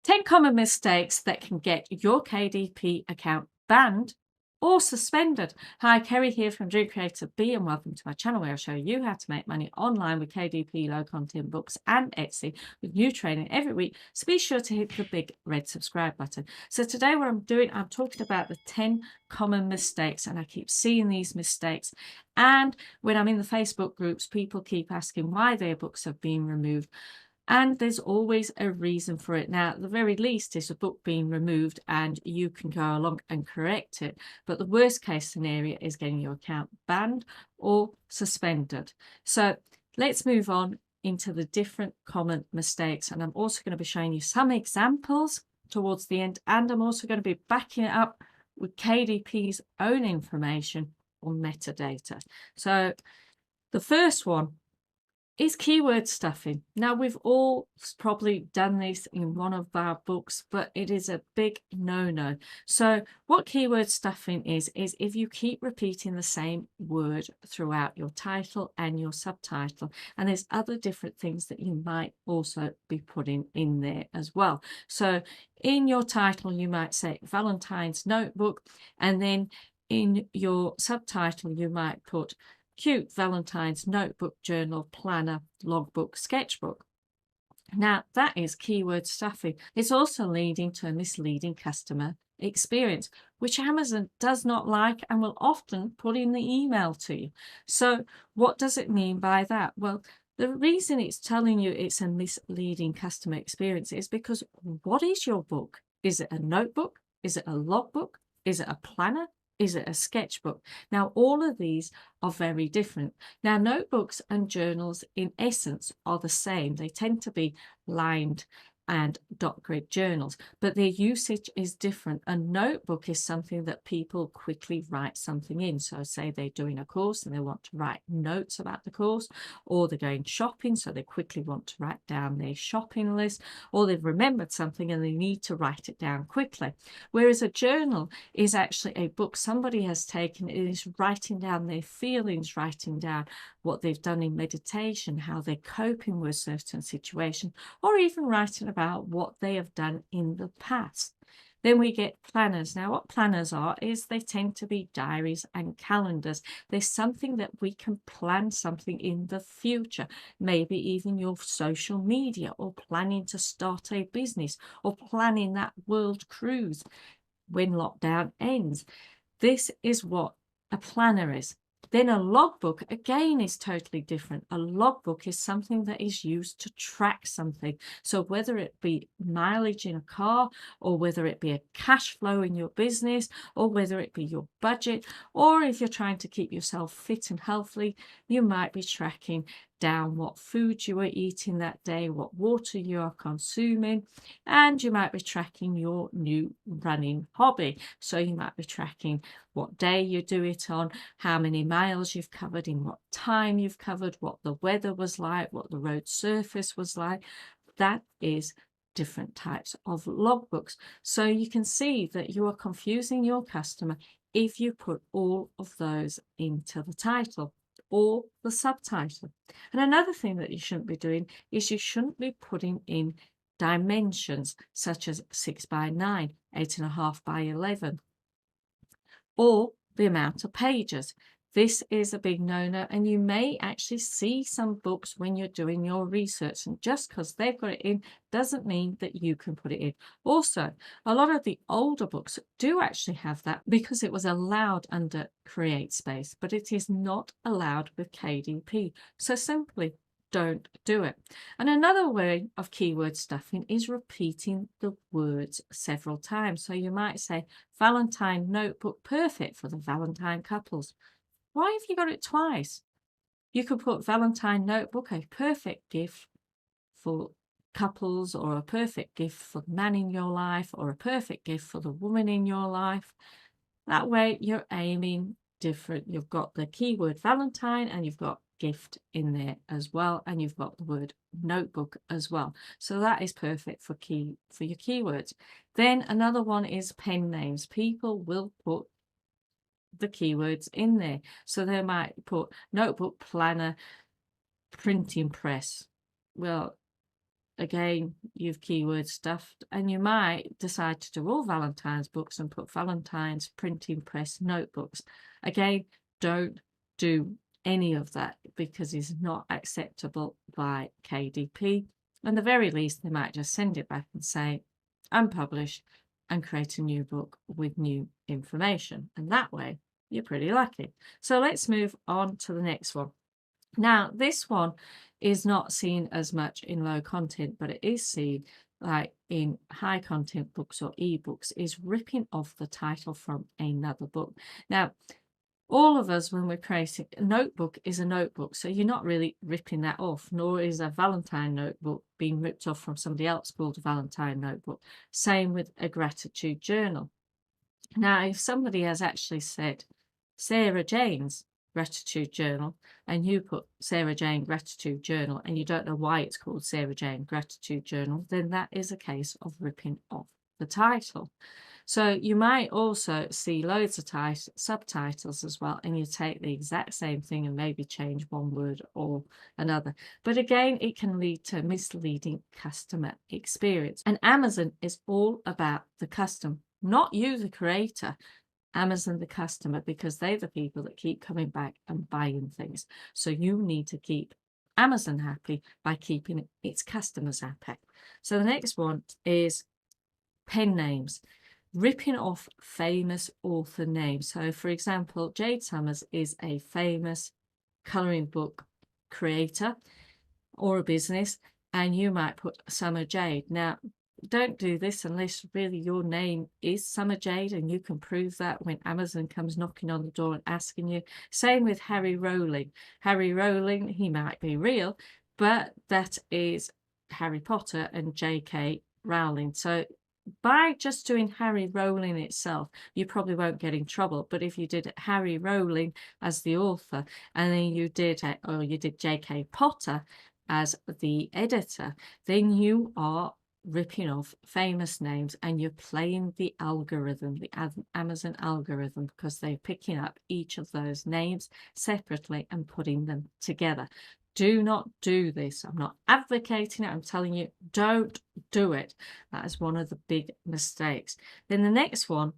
10 common mistakes that can get your KDP account banned or suspended. Hi, Kerry here from Dream Creator B, and welcome to my channel where I show you how to make money online with KDP, low content books and Etsy with new training every week. So be sure to hit the big red subscribe button. So today what I'm talking about the 10 common mistakes, and I keep seeing these mistakes. And when I'm in the Facebook groups, people keep asking why their books have been removed. And there's always a reason for it. Now, at the very least, is a book being removed and you can go along and correct it. But the worst case scenario is getting your account banned or suspended. So let's move on into the different common mistakes. And I'm also going to be showing you some examples towards the end. And I'm also going to be backing it up with KDP's own information on metadata. So the first one is keyword stuffing. Now, we've all probably done this in one of our books, but it is a big no-no. So what keyword stuffing is if you keep repeating the same word throughout your title and your subtitle, and there's other different things that you might also be putting in there as well. So in your title, you might say Valentine's Notebook, and then in your subtitle, you might put cute Valentine's notebook, journal, planner, logbook, sketchbook. Now, that is keyword stuffing. It's also leading to a misleading customer experience, which Amazon does not like and will often put in the email to you. So what does it mean by that? Well, the reason it's telling you it's a misleading customer experience is because what is your book? Is it a notebook? Is it a logbook? Is it a planner? Is it a sketchbook? Now, all of these are very different. Now, notebooks and journals, in essence, are the same. They tend to be lined and dot grid journals, but their usage is different. A notebook is something that people quickly write something in. So say they're doing a course and they want to write notes about the course, or they're going shopping, so they quickly want to write down their shopping list, or they've remembered something and they need to write it down quickly. Whereas a journal is actually a book somebody has taken and is writing down their feelings, writing down what they've done in meditation, how they're coping with certain situations, or even writing about what they have done in the past. Then we get planners. Now, what planners are is they tend to be diaries and calendars. There's something that we can plan something in the future, maybe even your social media, or planning to start a business, or planning that world cruise when lockdown ends. This is what a planner is. Then a logbook, again, is totally different. A logbook is something that is used to track something. So whether it be mileage in a car, or whether it be a cash flow in your business, or whether it be your budget, or if you're trying to keep yourself fit and healthy, you might be tracking down what food you were eating that day, what water you are consuming, and you might be tracking your new running hobby. So you might be tracking what day you do it on, how many miles you've covered, in what time you've covered, what the weather was like, what the road surface was like. That is different types of logbooks. So you can see that you are confusing your customer if you put all of those into the title or the subtitle. And another thing that you shouldn't be doing is you shouldn't be putting in dimensions such as 6 by 9, 8.5 by 11, or the amount of pages. This is a big no-no, and you may actually see some books when you're doing your research, and just because they've got it in doesn't mean that you can put it in. Also, a lot of the older books do actually have that because it was allowed under CreateSpace, but it is not allowed with KDP. So simply don't do it. And another way of keyword stuffing is repeating the words several times. So you might say Valentine notebook, perfect for the Valentine couples. Why have you got it twice? You could put Valentine notebook, a perfect gift for couples, or a perfect gift for the man in your life, or a perfect gift for the woman in your life. That way you're aiming different. You've got the keyword Valentine and you've got gift in there as well, and you've got the word notebook as well. So that is perfect for your keywords. Then another one is pen names. People will put the keywords in there. So they might put notebook, planner, printing press. Well, again, you've keyword stuffed, and you might decide to do all Valentine's books and put Valentine's printing press notebooks. Again, don't do any of that because it's not acceptable by KDP. And the very least, they might just send it back and say, unpublished, and create a new book with new information. And that way, you're pretty lucky. So let's move on to the next one. Now, this one is not seen as much in low content, but it is seen like in high content books or ebooks, is ripping off the title from another book. Now, all of us, when we're creating a notebook, is a notebook. So you're not really ripping that off, nor is a Valentine notebook being ripped off from somebody else called a Valentine notebook. Same with a gratitude journal. Now, if somebody has actually said Sarah Jane's gratitude journal, and you put Sarah Jane gratitude journal, and you don't know why it's called Sarah Jane gratitude journal, then that is a case of ripping off the title. So you might also see loads of subtitles as well, and you take the exact same thing and maybe change one word or another. But again, it can lead to misleading customer experience. And Amazon is all about the customer, not you, the creator. Amazon, the customer, because they're the people that keep coming back and buying things. So you need to keep Amazon happy by keeping its customers happy. So the next one is pen names. Ripping off famous author names. So, for example, Jade Summers is a famous colouring book creator or a business, and you might put Summer Jade. Now, don't do this unless really your name is Summer Jade and you can prove that when Amazon comes knocking on the door and asking you. Same with Harry Rowling. Harry Rowling, he might be real, but that is Harry Potter and J.K. Rowling. So by just doing Harry Rowling itself, you probably won't get in trouble. But if you did Harry Rowling as the author, and then you did J.K. Potter as the editor, then you are ripping off famous names, and you're playing the algorithm, the Amazon algorithm, because they're picking up each of those names separately and putting them together. Do not do this. I'm not advocating it. I'm telling you, don't do it. That is one of the big mistakes. Then the next one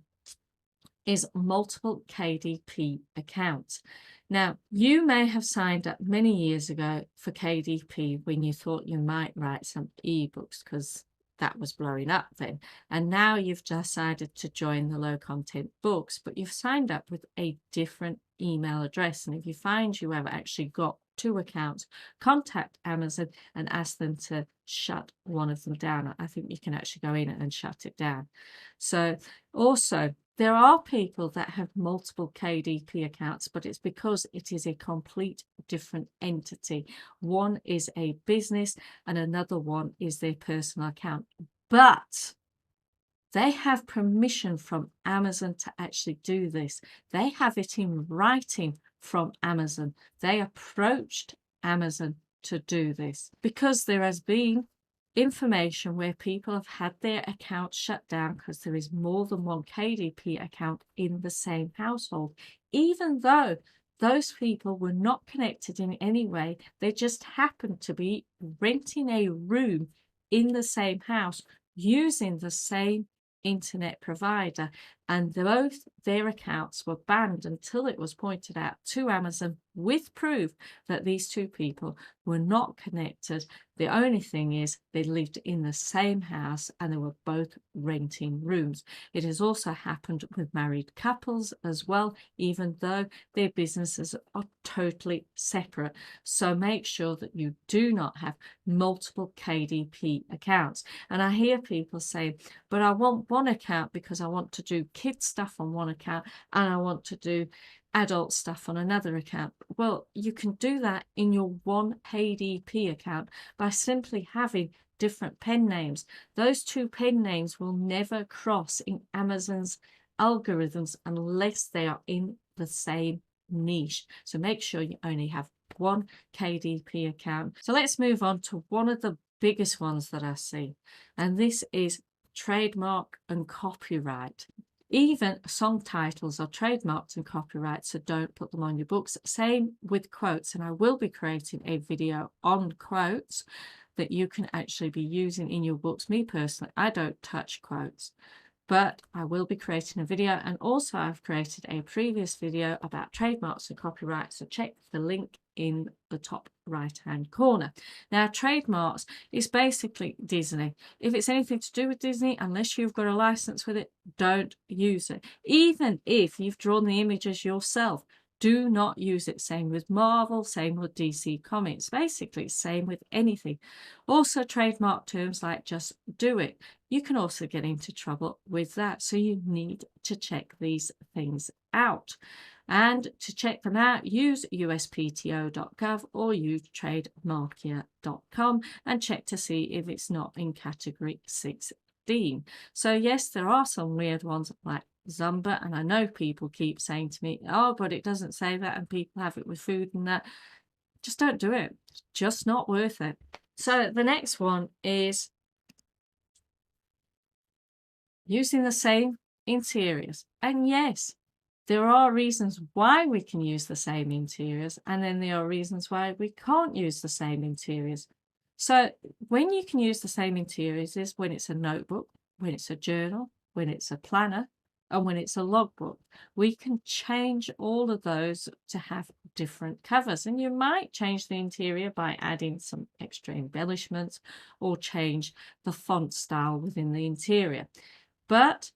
is multiple KDP accounts. Now, you may have signed up many years ago for KDP when you thought you might write some ebooks because that was blowing up then. And now you've decided to join the low content books, but you've signed up with a different email address. And if you find you have actually got 2 accounts, contact Amazon and ask them to shut one of them down. I think you can actually go in and shut it down. So also, there are people that have multiple KDP accounts, but it's because it is a complete different entity. One is a business and another one is their personal account. But they have permission from Amazon to actually do this. They have it in writing from Amazon. They approached Amazon to do this because there has been information where people have had their accounts shut down because there is more than one KDP account in the same household, even though those people were not connected in any way. They just happened to be renting a room in the same house using the same internet provider, and both their accounts were banned until it was pointed out to Amazon with proof that these 2 people were not connected. The only thing is they lived in the same house and they were both renting rooms. It has also happened with married couples as well, even though their businesses are totally separate. So make sure that you do not have multiple KDP accounts. And I hear people say, but I want one account because I want to do kids stuff on one account and I want to do adult stuff on another account. Well, you can do that in your one KDP account by simply having different pen names. Those 2 pen names will never cross in Amazon's algorithms unless they are in the same niche. So make sure you only have one KDP account. So let's move on to one of the biggest ones that I see, and this is trademark and copyright. Even song titles are trademarked and copyright, so don't put them on your books. Same with quotes, and I will be creating a video on quotes that you can actually be using in your books. Me personally, I don't touch quotes, but I will be creating a video, and also I've created a previous video about trademarks and copyright, so check the link in the top right hand corner. Now, trademarks is basically Disney. If it's anything to do with Disney, unless you've got a license with it, don't use it. Even if you've drawn the images yourself, do not use it. Same with Marvel, same with DC Comics, basically same with anything. Also, trademark terms like just do it, you can also get into trouble with that, so you need to check these things out. And to check them out, use uspto.gov or use trademarkia.com and check to see if it's not in category 16. So yes, there are some weird ones like Zumba, and I know people keep saying to me, oh, but it doesn't say that, and people have it with food and that. Just don't do it. It's just not worth it. So the next one is using the same interiors. And yes, there are reasons why we can use the same interiors, and then there are reasons why we can't use the same interiors. So when you can use the same interiors is when it's a notebook, when it's a journal, when it's a planner, and when it's a logbook. We can change all of those to have different covers, and you might change the interior by adding some extra embellishments or change the font style within the interior. But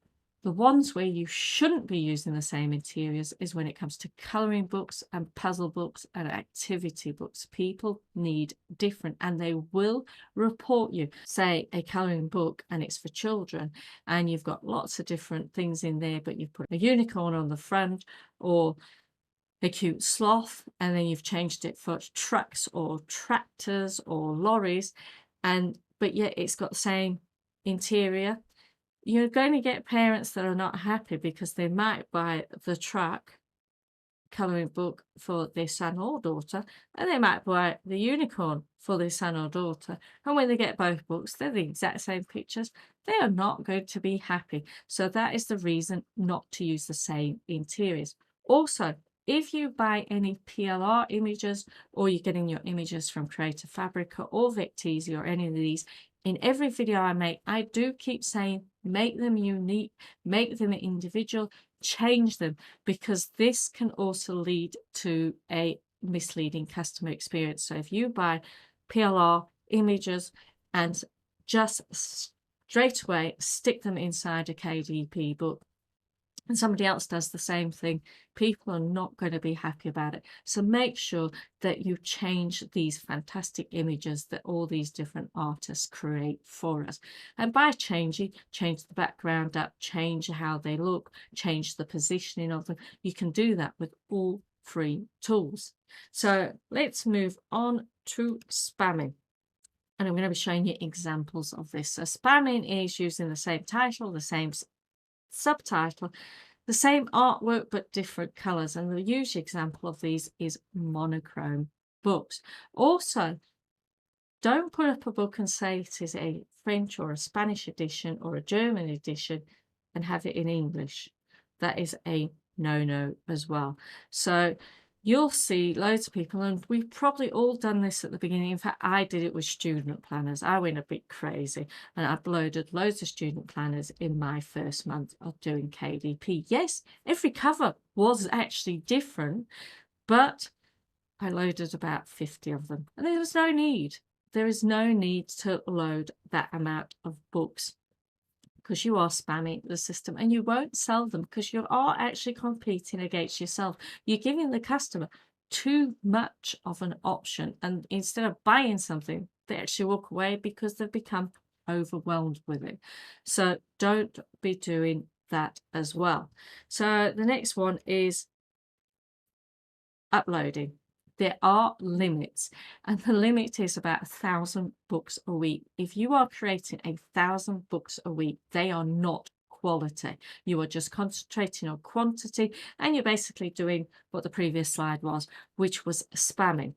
the ones where you shouldn't be using the same interiors is when it comes to colouring books and puzzle books and activity books. People need different, and they will report you. Say a colouring book and it's for children, and you've got lots of different things in there, but you've put a unicorn on the front or a cute sloth, and then you've changed it for trucks or tractors or lorries, but yet it's got the same interior. You're going to get parents that are not happy because they might buy the truck colouring book for their son or daughter, and they might buy the unicorn for their son or daughter. And when they get both books, they're the exact same pictures. They are not going to be happy. So that is the reason not to use the same interiors. Also, if you buy any PLR images, or you're getting your images from Creative Fabrica or Vecteezy or any of these, in every video I make, I do keep saying, make them unique, make them individual, change them, because this can also lead to a misleading customer experience. So if you buy PLR images and just straight away stick them inside a KDP book, and somebody else does the same thing, people are not going to be happy about it. So make sure that you change these fantastic images that all these different artists create for us. And by changing, change the background up, change how they look, change the positioning of them. You can do that with all free tools. So let's move on to spamming. And I'm going to be showing you examples of this. So spamming is using the same title, the same subtitle, the same artwork but different colors, and the huge example of these is monochrome books. Also, don't put up a book and say it is a French or a Spanish edition or a German edition and have it in English. That is a no-no as well. So you'll see loads of people, and we've probably all done this at the beginning. In fact, I did it with student planners. I went a bit crazy and uploaded loads of student planners in my first month of doing KDP. Yes, every cover was actually different, but I loaded about 50 of them, and there was no need. There is no need to load that amount of books, because you are spamming the system, and you won't sell them because you are actually competing against yourself. You're giving the customer too much of an option, and instead of buying something, they actually walk away because they've become overwhelmed with it. So don't be doing that as well. So the next one is uploading. There are limits, and the limit is about 1,000 books a week. If you are creating 1,000 books a week, they are not quality. You are just concentrating on quantity, and you're basically doing what the previous slide was, which was spamming.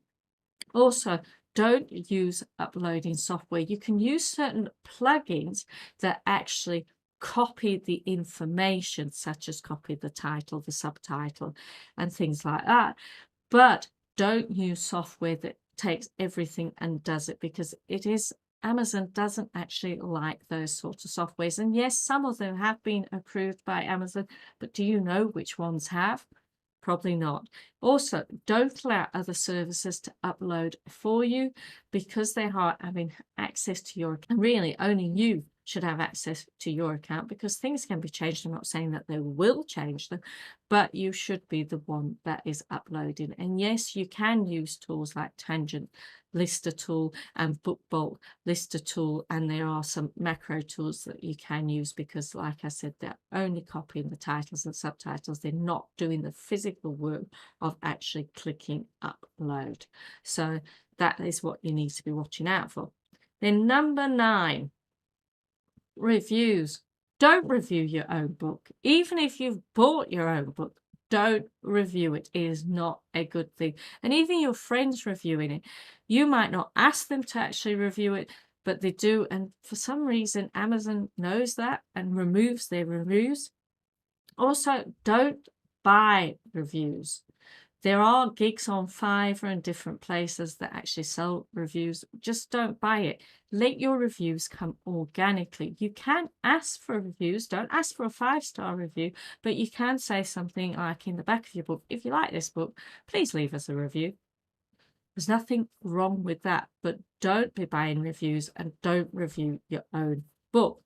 Also, don't use uploading software. You can use certain plugins that actually copy the information, such as copy the title, the subtitle, and things like that. But don't use software that takes everything and does it, because it is Amazon doesn't actually like those sorts of softwares. And yes, some of them have been approved by Amazon, but do you know which ones have? Probably not. Also, don't allow other services to upload for you, because they are having access to your account. Really, only you should have access to your account, because things can be changed. I'm not saying that they will change them, but you should be the one that is uploading. And yes, you can use tools like Tangent Lister Tool and Book Bulk Lister Tool, and there are some macro tools that you can use, because like I said, they're only copying the titles and subtitles. They're not doing the physical work of actually clicking upload. So that is what you need to be watching out for. Then number 9, reviews. Don't review your own book. Even if you've bought your own book, don't review it. It is not a good thing. And even your friends reviewing it, you might not ask them to actually review it, but they do. And for some reason, Amazon knows that and removes their reviews. Also, don't buy reviews. There are gigs on Fiverr and different places that actually sell reviews. Just don't buy it. Let your reviews come organically. You can ask for reviews. Don't ask for a 5-star review, but you can say something like in the back of your book, if you like this book, please leave us a review. There's nothing wrong with that, but don't be buying reviews and don't review your own book.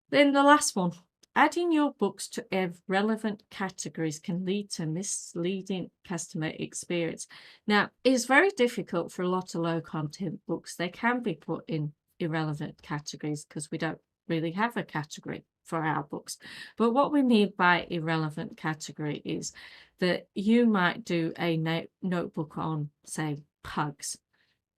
Then the last one. Adding your books to irrelevant categories can lead to misleading customer experience. Now, it's very difficult for a lot of low content books. They can be put in irrelevant categories because we don't really have a category for our books. But what we mean by irrelevant category is that you might do a notebook on, say, pugs,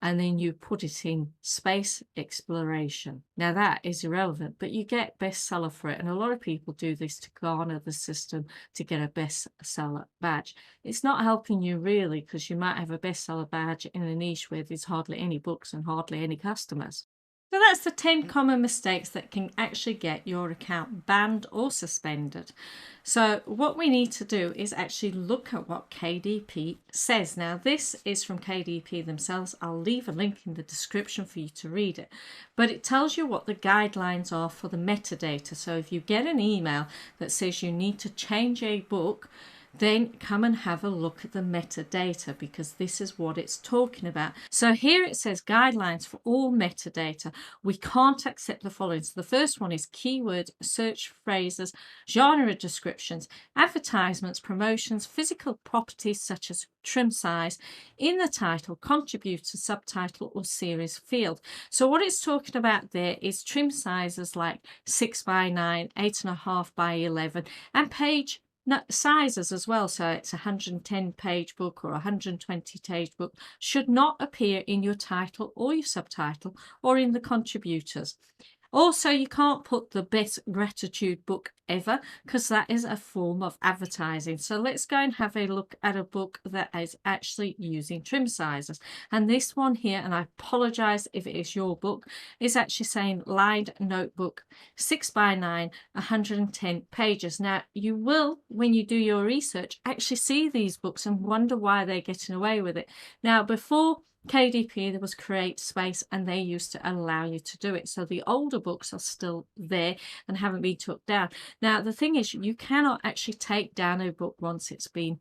and then you put it in space exploration. Now that is irrelevant, but you get bestseller for it. And a lot of people do this to garner the system to get a bestseller badge. It's not helping you really, because you might have a bestseller badge in a niche where there's hardly any books and hardly any customers. So that's the 10 common mistakes that can actually get your account banned or suspended. So what we need to do is actually look at what KDP says. Now this is from KDP themselves. I'll leave a link in the description for you to read it. But it tells you what the guidelines are for the metadata. So if you get an email that says you need to change a book, then come and have a look at the metadata, because this is what it's talking about. So here it says guidelines for all metadata. We can't accept the following. So the first one is keywords, search phrases, genre descriptions, advertisements, promotions, physical properties such as trim size in the title, contributor, subtitle or series field. So what it's talking about there is trim sizes like 6x9, 8.5x11, and page sizes as well. So it's a 110 page book or a 120 page book should not appear in your title or your subtitle or in the contributors. Also, you can't put the best gratitude book ever, because that is a form of advertising. So let's go and have a look at a book that is actually using trim sizes. And this one here, and I apologize if it is your book, is actually saying lined notebook 6x9, 110 pages. Now you will, when you do your research, actually see these books and wonder why they're getting away with it. Now before KDP, there was Create Space, and they used to allow you to do it. So the older books are still there and haven't been took down. Now the thing is, you cannot actually take down a book once it's been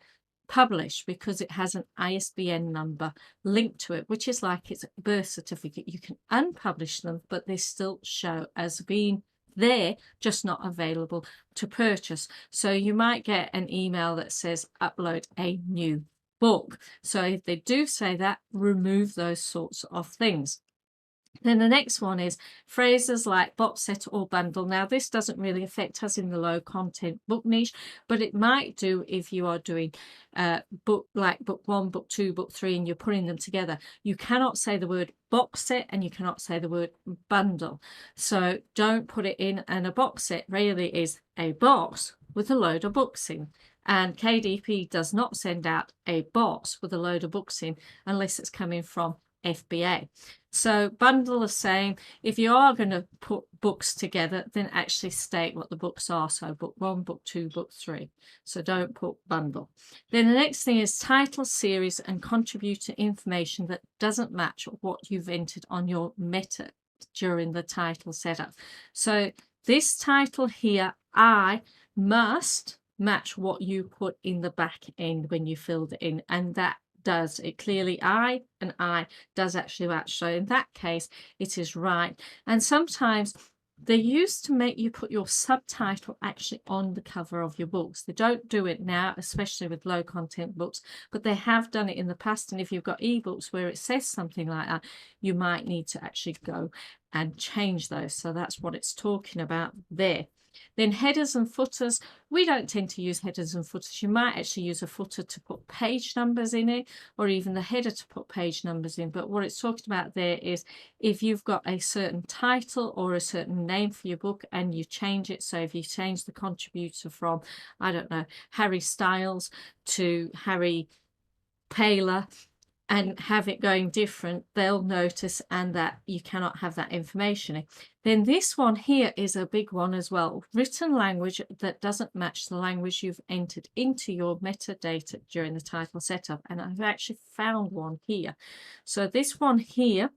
published, because it has an ISBN number linked to it, which is like its birth certificate. You can unpublish them, but they still show as being there, just not available to purchase. So you might get an email that says upload a new book. So if they do say that, remove those sorts of things. Then the next one is phrases like box set or bundle. Now this doesn't really affect us in the low content book niche, but it might do if you are doing book 1, book 2, book 3, and you're putting them together. You cannot say the word box set and you cannot say the word bundle. So don't put it in. And a box set really is a box with a load of books in. And KDP does not send out a box with a load of books in unless it's coming from FBA. So bundle the same. If you are going to put books together, then actually state what the books are. So book 1, book 2, book 3. So don't put bundle. Then the next thing is title, series, and contributor information that doesn't match what you've entered on your meta during the title setup. So this title here, I must match what you put in the back end when you filled it in, and that does it clearly. I and I does actually match, so in that case it is right. And sometimes they used to make you put your subtitle actually on the cover of your books. They don't do it now, especially with low content books, but they have done it in the past. And if you've got ebooks where it says something like that, you might need to actually go and change those. So that's what it's talking about there. Then headers and footers, we don't tend to use headers and footers. You might actually use a footer to put page numbers in it, or even the header to put page numbers in. But what it's talking about there is if you've got a certain title or a certain name for your book and you change it. So if you change the contributor from, I don't know, Harry Styles to Harry Paler, and have it going different, they'll notice, and that you cannot have that information. Then this one here is a big one as well. Written language that doesn't match the language you've entered into your metadata during the title setup. And I've actually found one here. So this one here,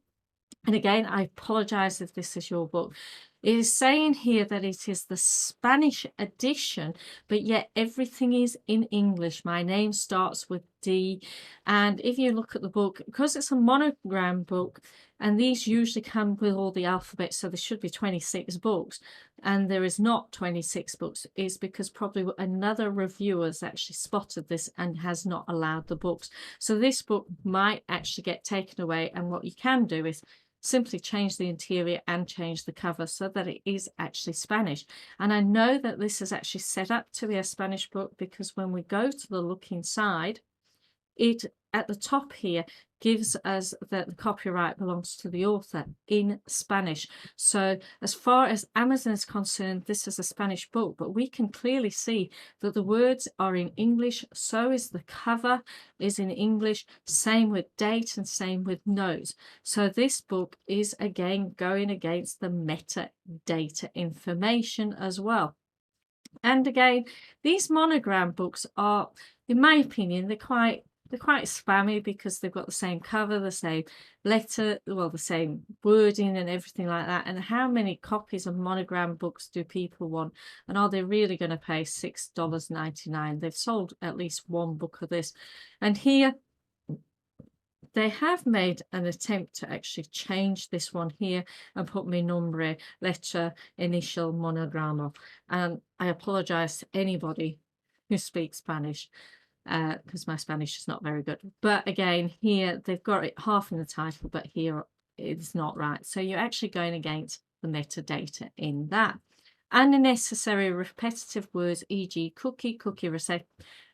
and again, I apologize if this is your book. It is saying here that it is the Spanish edition, but yet everything is in English. My name starts with D. And if you look at the book, because it's a monogram book, and these usually come with all the alphabet, so there should be 26 books, and there is not 26 books, is because probably another reviewer has actually spotted this and has not allowed the books. So this book might actually get taken away, and what you can do is simply change the interior and change the cover so that it is actually Spanish. And I know that this is actually set up to be a Spanish book, because when we go to the look inside, it at the top here gives us that the copyright belongs to the author in Spanish. So as far as Amazon is concerned, this is a Spanish book, but we can clearly see that the words are in English, so is the cover is in English, same with date and same with notes. So this book is again going against the metadata information as well. And again, these monogram books are, in my opinion, they're quite spammy, because they've got the same cover, the same letter, well, the same wording and everything like that. And how many copies of monogram books do people want? And are they really going to pay $6.99? They've sold at least one book of this. And here they have made an attempt to actually change this one here and put mi nombre, letter, initial, monogramo. And I apologize to anybody who speaks Spanish, because my Spanish is not very good. But again, here they've got it half in the title, but here it's not right. So you're actually going against the metadata in that. Unnecessary repetitive words, e.g. cookie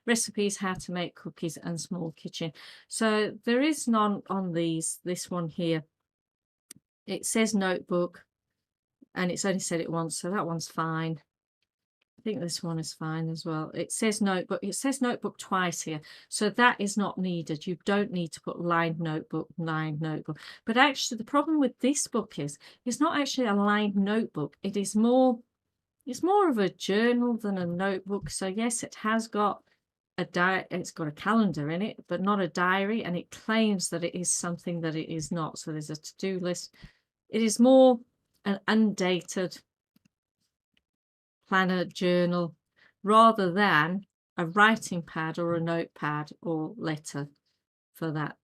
recipes, how to make cookies, and small kitchen. So there is none on these. This one here, it says notebook, and it's only said it once, so that one's fine. I think this one is fine as well. It says notebook. It says notebook twice here, so that is not needed. You don't need to put lined notebook, lined notebook. But actually, the problem with this book is it's not actually a lined notebook. It is more, it's more of a journal than a notebook. So yes, it has got it's got a calendar in it, but not a diary, and it claims that it is something that it is not. So there's a to-do list. It is more an undated planner journal rather than a writing pad or a notepad or letter for that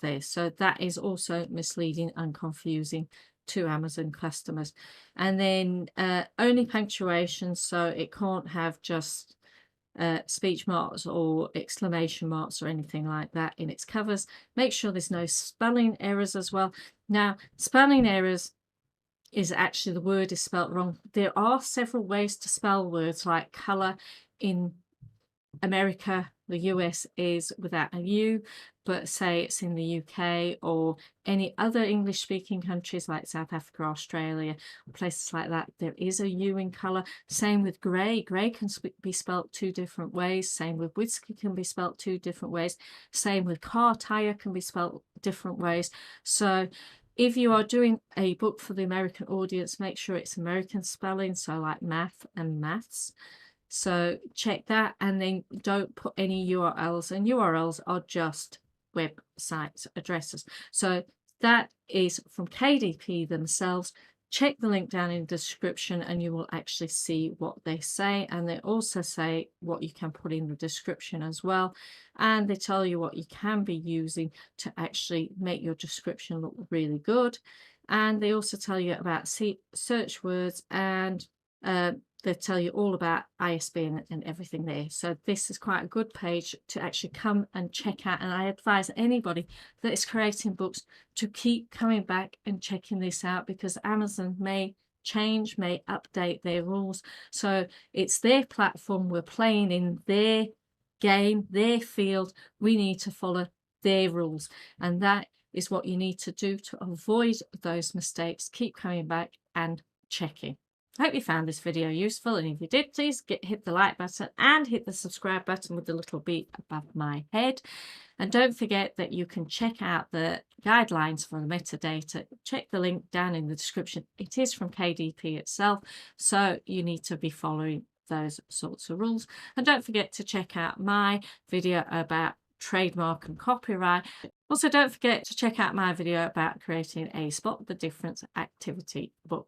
there. So that is also misleading and confusing to Amazon customers. And then only punctuation, so it can't have just speech marks or exclamation marks or anything like that in its covers. Make sure there's no spelling errors as well. Now, spelling errors is actually the word is spelt wrong. There are several ways to spell words, like color in America, the US is without a U, but say it's in the UK or any other English speaking countries like South Africa, Australia, places like that, there is a U in color. Same with grey. Grey can be spelt two different ways. Same with whiskey can be spelt two different ways. Same with car tire can be spelt different ways. So if you are doing a book for the American audience, make sure it's American spelling, so like math and maths. So check that, and then don't put any URLs, and URLs are just website addresses. So that is from KDP themselves. Check the link down in the description and you will actually see what they say, and they also say what you can put in the description as well, and they tell you what you can be using to actually make your description look really good. And they also tell you about search words, and they tell you all about ISBN and everything there. So this is quite a good page to actually come and check out, and I advise anybody that is creating books to keep coming back and checking this out, because Amazon may change, may update their rules. So it's their platform, we're playing in their game, their field, we need to follow their rules, and that is what you need to do to avoid those mistakes. Keep coming back and checking. I hope you found this video useful, and if you did, please hit the like button and hit the subscribe button with the little beep above my head. And don't forget that you can check out the guidelines for the metadata. Check the link down in the description. It is from KDP itself, so you need to be following those sorts of rules. And don't forget to check out my video about trademark and copyright. Also, don't forget to check out my video about creating a Spot the Difference activity book.